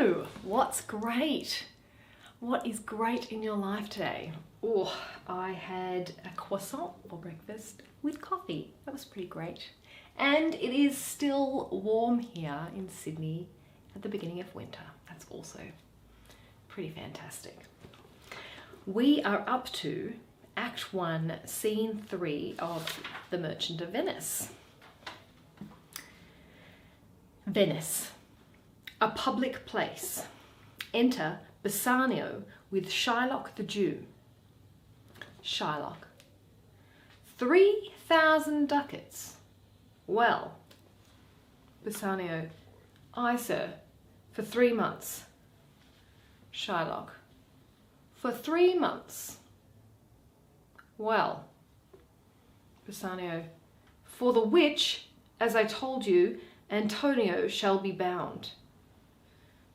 So, what's great? What is great in your life today? Oh, I had a croissant for breakfast with coffee. That was pretty great. And it is still warm here in Sydney at the beginning of winter. That's also pretty fantastic. We are up to Act 1, Scene 3 of The Merchant of Venice. Venice, a public place. Enter Bassanio with Shylock the Jew. Shylock, 3,000 ducats. Well, Bassanio, aye, sir, for 3 months. Shylock, for 3 months. Well, Bassanio, for the which, as I told you, Antonio shall be bound.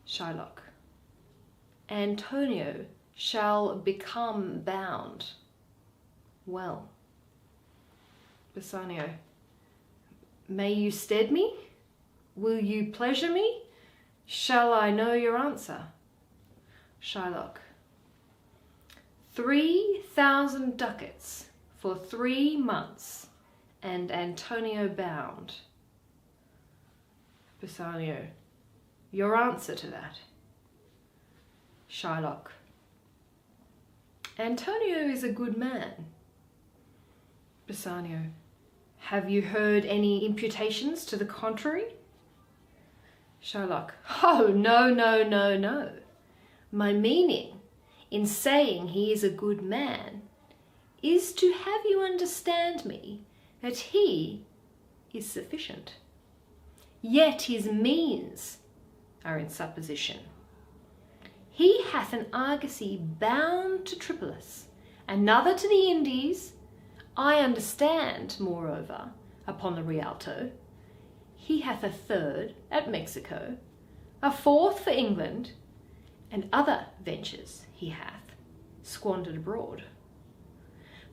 Shylock, Antonio shall become bound. Well, Bassanio, may you stead me? Will you pleasure me? Shall I know your answer? Shylock, 3,000 ducats for 3 months and Antonio bound. Bassanio, your answer to that? Shylock, Antonio is a good man. Bassanio, have you heard any imputations to the contrary? Shylock, oh, no, no, no, no. My meaning in saying he is a good man is to have you understand me that he is sufficient. Yet his means are in supposition. He hath an argosy bound to Tripolis, another to the Indies. I understand, moreover, upon the Rialto, he hath a third at Mexico, a fourth for England, and other ventures he hath squandered abroad.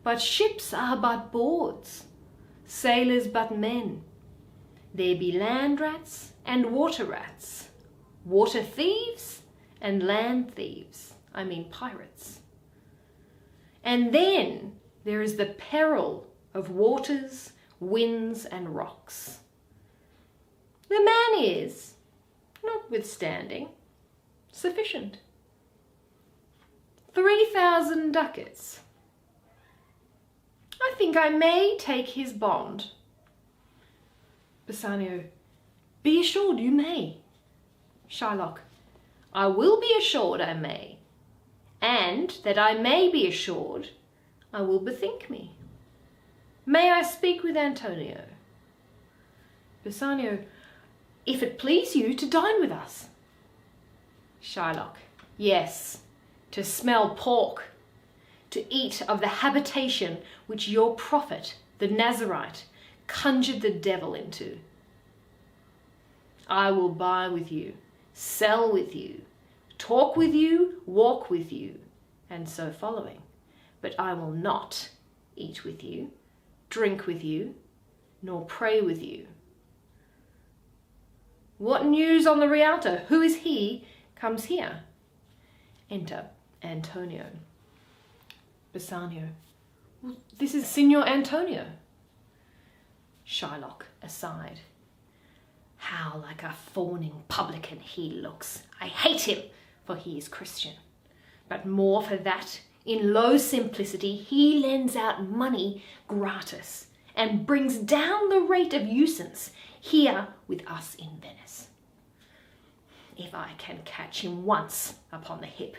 But ships are but boards, sailors but men. There be land rats and water rats, water thieves and land thieves, I mean pirates. And then there is the peril of waters, winds and rocks. The man is, notwithstanding, sufficient. 3,000 ducats. I think I may take his bond. Bassanio, be assured you may. Shylock, I will be assured I may, and that I may be assured, I will bethink me. May I speak with Antonio? Bassanio, if it please you to dine with us. Shylock, yes, to smell pork, to eat of the habitation which your prophet, the Nazarite, conjured the devil into. I will buy with you, sell with you, talk with you, walk with you, and so following. But I will not eat with you, drink with you, nor pray with you. What news on the Rialto? Who is he comes here? Enter Antonio. Bassanio, well, this is Signor Antonio. Shylock, aside. How like a fawning publican he looks. I hate him, for he is Christian. But more for that, in low simplicity, he lends out money gratis and brings down the rate of usance here with us in Venice. If I can catch him once upon the hip,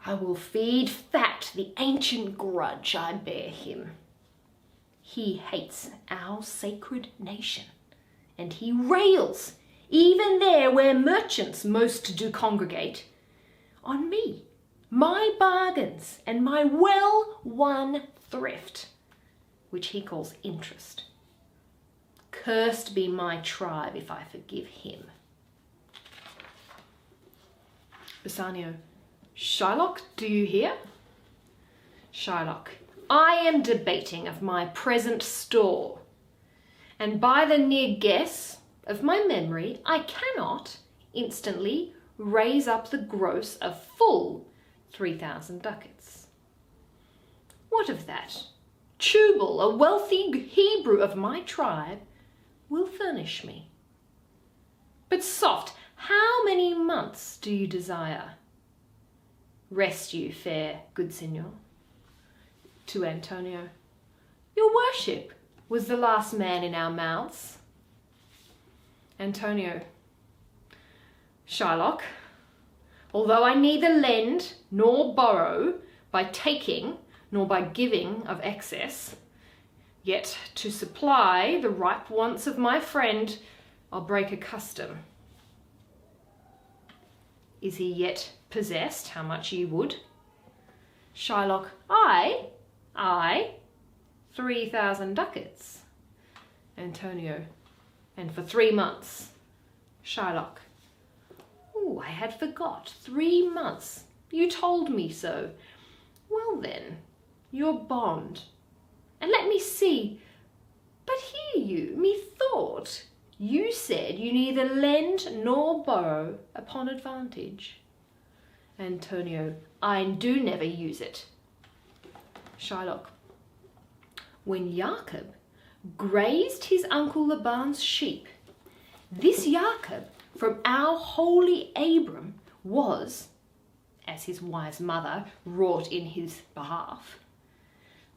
I will feed fat the ancient grudge I bear him. He hates our sacred nation, and he rails, even there where merchants most do congregate, on me, my bargains, and my well-won thrift, which he calls interest. Cursed be my tribe if I forgive him. Bassanio, Shylock, do you hear? Shylock, I am debating of my present store, and by the near guess of my memory, I cannot instantly raise up the gross a full 3,000 ducats. What of that? Tubal, a wealthy Hebrew of my tribe, will furnish me. But soft, how many months do you desire? Rest you, fair good signor. To Antonio, your worship was the last man in our mouths. Antonio, Shylock, although I neither lend nor borrow by taking nor by giving of excess, yet to supply the ripe wants of my friend, I'll break a custom. Is he yet possessed? How much ye would? Shylock, I, 3,000 ducats. Antonio, and for 3 months. Shylock, oh, I had forgot, 3 months. You told me so. Well then, your bond. And let me see, but hear you, methought you said you neither lend nor borrow upon advantage. Antonio, I do never use it. Shylock, when Jacob grazed his uncle Laban's sheep, this Jacob from our holy Abram was, as his wise mother wrought in his behalf,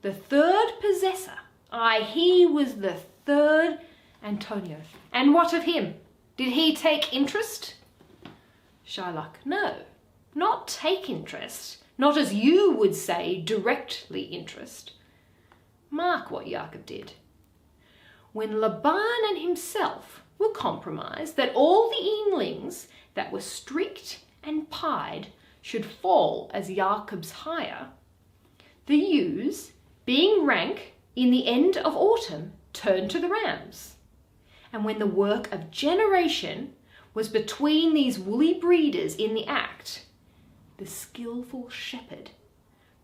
the third possessor. Aye, he was the third. Antonio, and what of him? Did he take interest? Shylock, no, not take interest, not as you would say directly interest. Mark what Jacob did. When Laban and himself were compromised that all the Englings that were streaked and pied should fall as Jacob's hire, the ewes, being rank in the end of autumn, turned to the rams. And when the work of generation was between these woolly breeders in the act, the skilful shepherd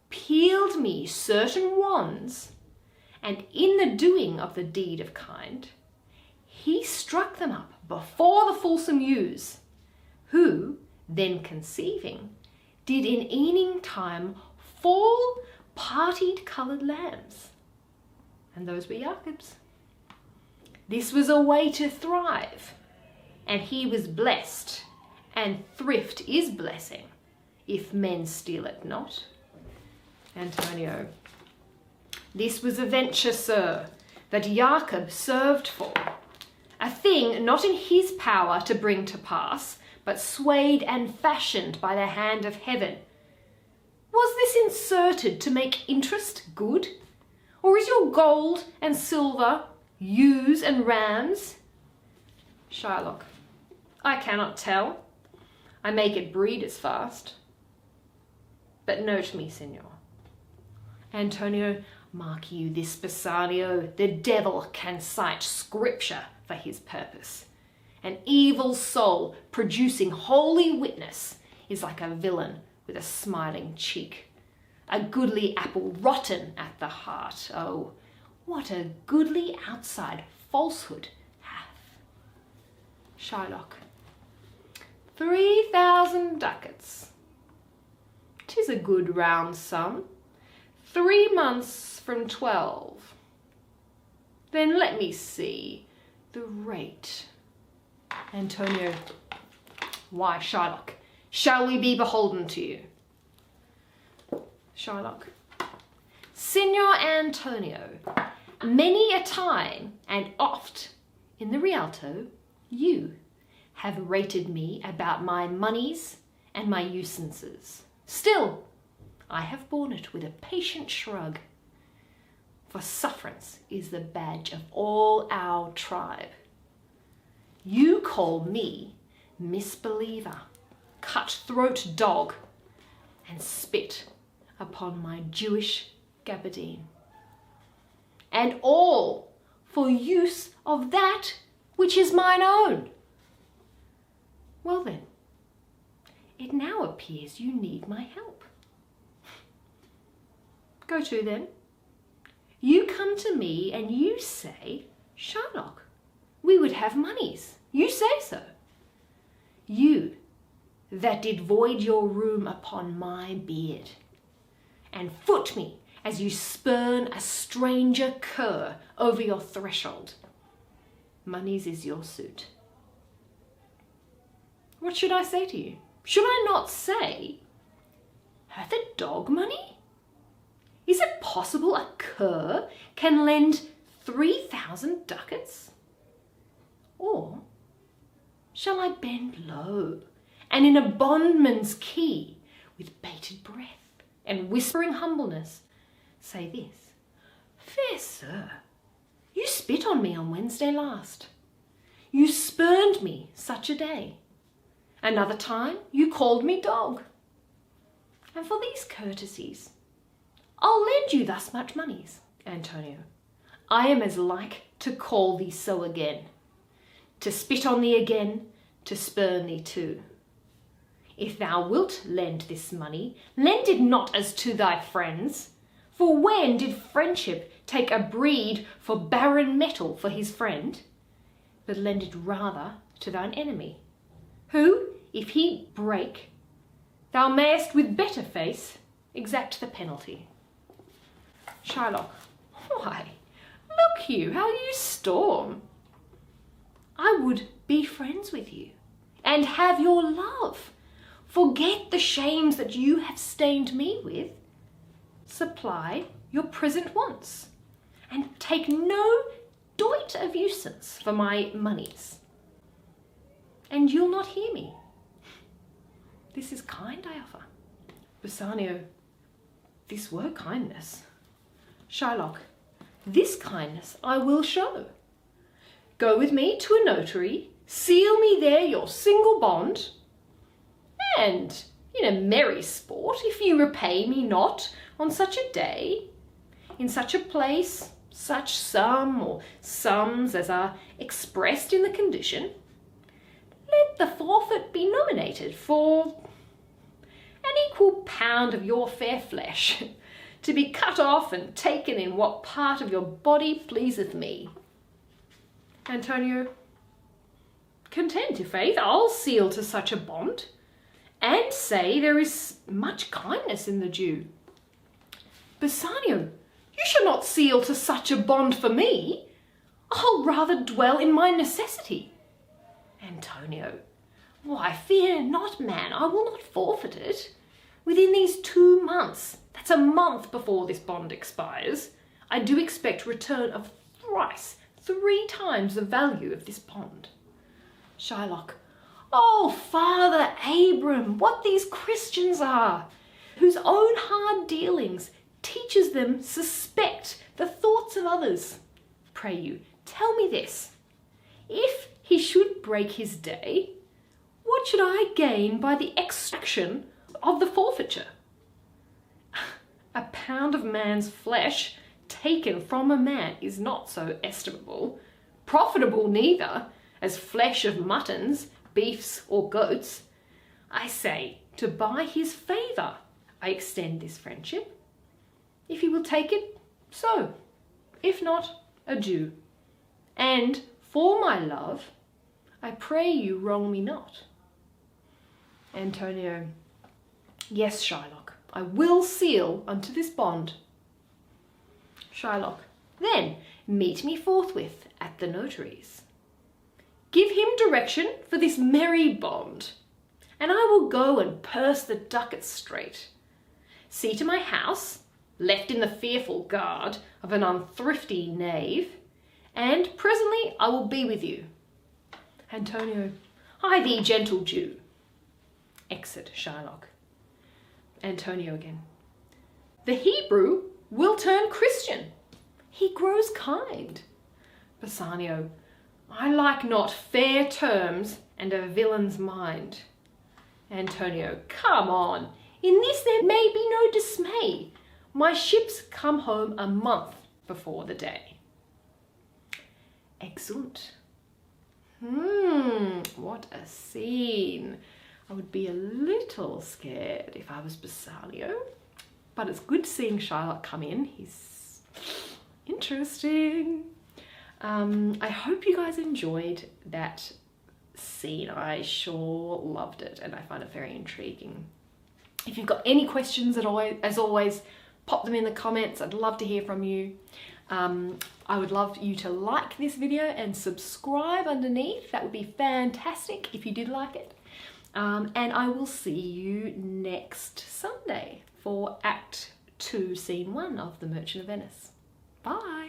peeled me certain wands, and in the doing of the deed of kind, he struck them up before the fulsome ewes, who, then conceiving, did in eaning time fall partied coloured lambs, and those were Jacob's. This was a way to thrive, and he was blessed, and thrift is blessing, if men steal it not. Antonio, this was a venture, sir, that Jacob served for, a thing not in his power to bring to pass, but swayed and fashioned by the hand of heaven. Was this inserted to make interest good? Or is your gold and silver ewes and rams? Shylock, I cannot tell. I make it breed as fast. But note me, signor. Antonio, mark you this, Bassanio, the devil can cite scripture for his purpose. An evil soul producing holy witness is like a villain with a smiling cheek. A goodly apple rotten at the heart. Oh, what a goodly outside falsehood hath. Shylock, 3,000 ducats. 'Tis a good round sum. 3 months from 12. Then let me see the rate. Antonio, why, Shylock, shall we be beholden to you? Shylock, Signor Antonio, many a time and oft in the Rialto you have rated me about my moneys and my usances. Still, I have borne it with a patient shrug, for sufferance is the badge of all our tribe. You call me misbeliever, cut-throat dog, and spit upon my Jewish gabardine. And all for use of that which is mine own. Well then, it now appears you need my help. Go to then. You come to me and you say, Shylock, we would have moneys. You say so. You that did void your room upon my beard, and foot me as you spurn a stranger cur over your threshold. Money's is your suit. What should I say to you? Should I not say, hath a dog money? Is it possible a cur can lend 3,000 ducats? Or shall I bend low and in a bondman's key, with bated breath and whispering humbleness, say this: fair sir, you spit on me on Wednesday last. You spurned me such a day. Another time you called me dog. And for these courtesies, I'll lend you thus much moneys. Antonio, I am as like to call thee so again, to spit on thee again, to spurn thee too. If thou wilt lend this money, lend it not as to thy friends. For when did friendship take a breed for barren metal for his friend? But lend it rather to thine enemy, who, if he break, thou mayest with better face exact the penalty. Shylock, why, look you, how you storm. I would be friends with you, and have your love. Forget the shames that you have stained me with. Supply your present wants, and take no doit of usance for my moneys. And you'll not hear me. This is kind I offer. Bassanio, this were kindness. Shylock, this kindness I will show. Go with me to a notary, seal me there your single bond, and in a merry sport, if you repay me not on such a day, in such a place, such sum or sums as are expressed in the condition, let the forfeit be nominated for an equal pound of your fair flesh, to be cut off and taken in what part of your body pleaseth me. Antonio, content, i' faith, I'll seal to such a bond, and say there is much kindness in the Jew. Bassanio, you shall not seal to such a bond for me. I'll rather dwell in my necessity. Antonio, why, fear not, man, I will not forfeit it. Within these 2 months, that's a month before this bond expires, I do expect return of thrice 3 times the value of this bond. Shylock, oh, Father Abram, what these Christians are, whose own hard dealings teaches them suspect the thoughts of others. Pray you, tell me this: if he should break his day, what should I gain by the extraction of the forfeiture? A pound of man's flesh taken from a man is not so estimable, profitable neither, as flesh of muttons, beefs, or goats. I say, to buy his favour, I extend this friendship. If he will take it, so. If not, adieu. And for my love, I pray you wrong me not. Antonio, yes, Shylock, I will seal unto this bond. Shylock, then meet me forthwith at the notary's. Give him direction for this merry bond, and I will go and purse the ducats straight. See to my house, left in the fearful guard of an unthrifty knave, and presently I will be with you. Antonio, hie thee, gentle Jew. Exit Shylock. Antonio again. The Hebrew will turn Christian. He grows kind. Bassanio, I like not fair terms and a villain's mind. Antonio, come on. In this there may be no dismay. My ships come home a month before the day. Excellent. What a scene. I would be a little scared if I was Bassanio, but it's good seeing Shylock come in. He's interesting. I hope you guys enjoyed that scene. I sure loved it, and I find it very intriguing. If you've got any questions at all, as always, pop them in the comments. I'd love to hear from you. I would love you to like this video and subscribe underneath. That would be fantastic if you did like it. And I will see you next Sunday for Act 2, Scene 1 of The Merchant of Venice. Bye!